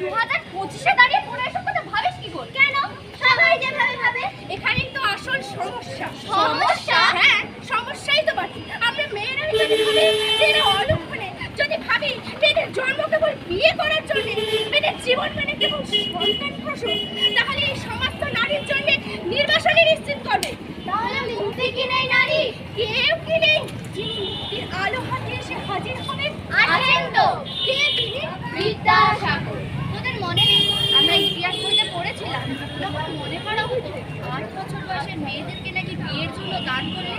2025-এ দাঁড়িয়ে পুরো এসব কথা ভাবিস কি করে? কেন? সবাই যেভাবে ভাবে। এখানেই তো আসল সমস্যা। সমস্যা? হ্যাঁ, সমস্যাই তো বাকি। আমরা মেয়েরা যদি ভাবি মেয়েরা অলক্ষণে, যদি ভাবি মেয়েদের জন্ম কেবল বিয়ে করার জন্য, মেয়েদের জীবন মানে কেবল সন্তান প্রসব, তাহলে এই সমাজ তো নারীর জন্য নির্বাসনে নিশ্চিত করবে। তাহলে মুক্তি কি নেই নারী? কেউ কি নেই যিনি মুক্তির আলো হাতে এসে হাজির হবেন? আছেন তো। কে তিনি? বিদ্যাসাগর। তোদের মনে নেই আমরা ইতিহাস বইতে পড়েছিলাম, তখন মনে করা হতো 8 বছর বয়সের মেয়েদেরকে নাকি বিয়ের জন্য দান করলে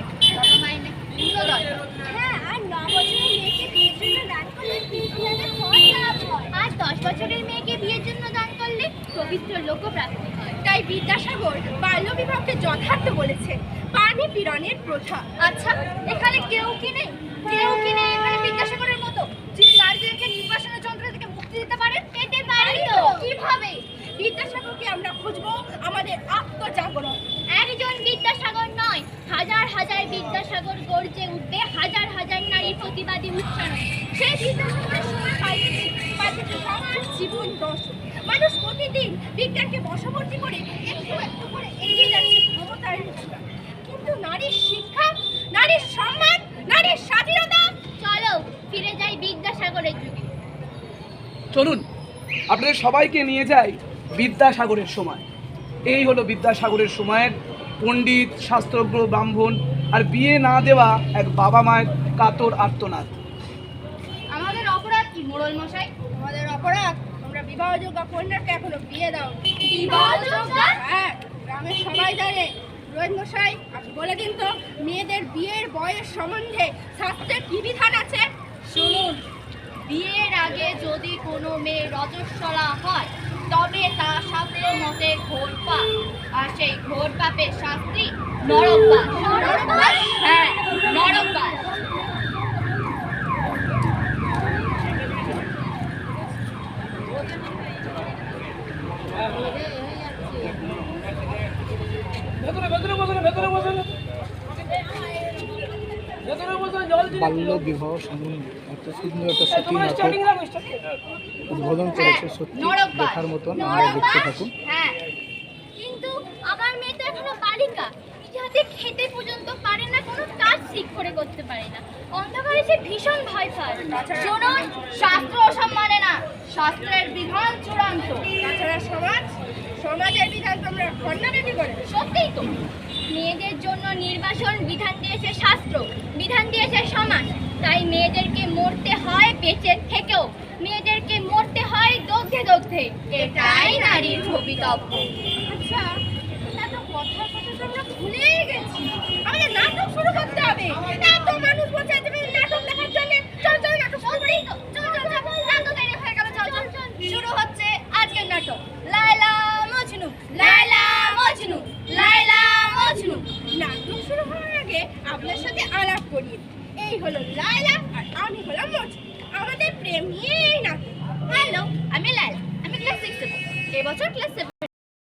মায়ের নাকি পুণ্যদয়। হ্যাঁ, আর 9 বছরের মেয়েকে বিয়ের জন্য দান করলে বিদ্যালয়ে ফল লাভ হয়। আর 10 বছরের মেয়েকে বিয়ের জন্য দান করলে পবিত্র লোকপ্রাপ্তি হয়। তাই বিদ্যাসাগর বাল্যবিবাহকে যথার্থ বলেছে, পানি পীড়নের প্রথা। আচ্ছা, এখানে কেউ কি নেই? কেউ কি নেই এখানে বিদ্যাসাগরের মতো যিনি নারীদেরকে নির্বাসনের যন্ত্র থেকে মুক্তি দিতে পারেন? পেতে পারি তো। কিভাবে? বিদ্যাসাগরকে আমরা খুঁজবো আমাদের আত্মজাগরণ। একজন বিদ্যাসাগর নয়, হাজার হাজার বিদ্যাসাগর গর্জে উঠবে হাজার হাজার নারীর প্রতিবাদী উচ্চারণ। সেই বিদ্যাসাগরের সময় পাল্টেছে সমাজ, জীবন, দর্শন। মানুষ প্রতিদিন বিজ্ঞানকে বশবর্তী করে একটু একটু করে এগিয়ে যাচ্ছে ক্ষমতার নিচে। কিন্তু নারীর শিক্ষা, নারীর সম্মান, নারীর স্বাধীনতা। চলো ফিরে যাই বিদ্যাসাগরের যুগে। চলুন আপনাদের সবাইকে নিয়ে যাই বিদ্যাসাগরের সময়। এই হলো বিদ্যাসাগরের সময়ের পণ্ডিত, শাস্ত্রজ্ঞ, ব্রাহ্মণ আর বিয়ে না দেওয়া এক বাবা মায়ের কাতর আর্তনাদ। আমাদের অপরাধ কি মোড়ল মশাই? আমাদের অপরাধ আমরা বিবাহযোগ্য কন্যাকে এখনো বিয়ে দাও। বিবাহযোগ্য? হ্যাঁ, গ্রামের সবাই জানে। রোহিত মশাই, আপনি বলে দিন তো মেয়েদের বিয়ের বয়স সম্বন্ধে শাস্ত্রের কি বিধান আছে? শুনুন, বিয়ের আগে যদি কোনো মেয়ে রজস্বলা হয় তবে তা শাস্ত্র মতে ঘোর পাপ, আর সেই ঘোর পাপের শাস্তি নরকবাস। নরকবাস? হ্যাঁ, নরকবাস। বাল্য বিবাহ সম্বন্ধে এত সুন্দর একটা সত্যি নাটক উদ্বোধন করেছে, সত্যি দেখার মতন। আমরা দেখতে থাকুন। হ্যাঁ, কিন্তু আমার মেয়ে তো এখনো বালিকা, যাতে খেতে পর্যন্ত পারে না, কোনো কাজ ঠিক করে করতে পারে না। অন্ধকারে সে ভীষণ ভয় পায়। শুনুন, শাস্ত্র ওসব মানে না, শাস্ত্রের বিধান চূড়ান্ত। তাছাড়া সমাজের বিধান তোমরা কন্যা বিক্রি করে। সত্যিই তো, মেয়েদের জন্য নির্বাসন বিধান দিয়েছে শাস্ত্র, বিধান দিয়েছে সমাজ। তাই মেয়েদেরকে মরতে হয় বেঁচে থেকেও, মেয়েদেরকে মরতে হয় দগ্ধে দগ্ধে। এটাই নারীর ভবিতব্য। আচ্ছা, নাটক কথার কথা তো আমরা ভুলেই গেছি। আমাদের নাটক শুরু করতে হবে। এত মানুষ বসে আছে নাটক দেখার জন্য। চল চল নাটক শুরু করি। চল চল চল, নাটক দেরি হয়ে গেল। চল চল চল। শুরু হচ্ছে আজকের নাটক, লায়লা মজনু। লায়লা মজনু, লায়লা মজনু। নাটক শুরু হওয়ার আগে আপনার সাথে আলাপ করি। এই হলো লায়লা আর আমি হলাম মজনু। আমাদের প্রেম নিয়ে এই নাটক। হ্যালো, আমি লায়লা, আমি ক্লাস 6 এবছর ক্লাস 7।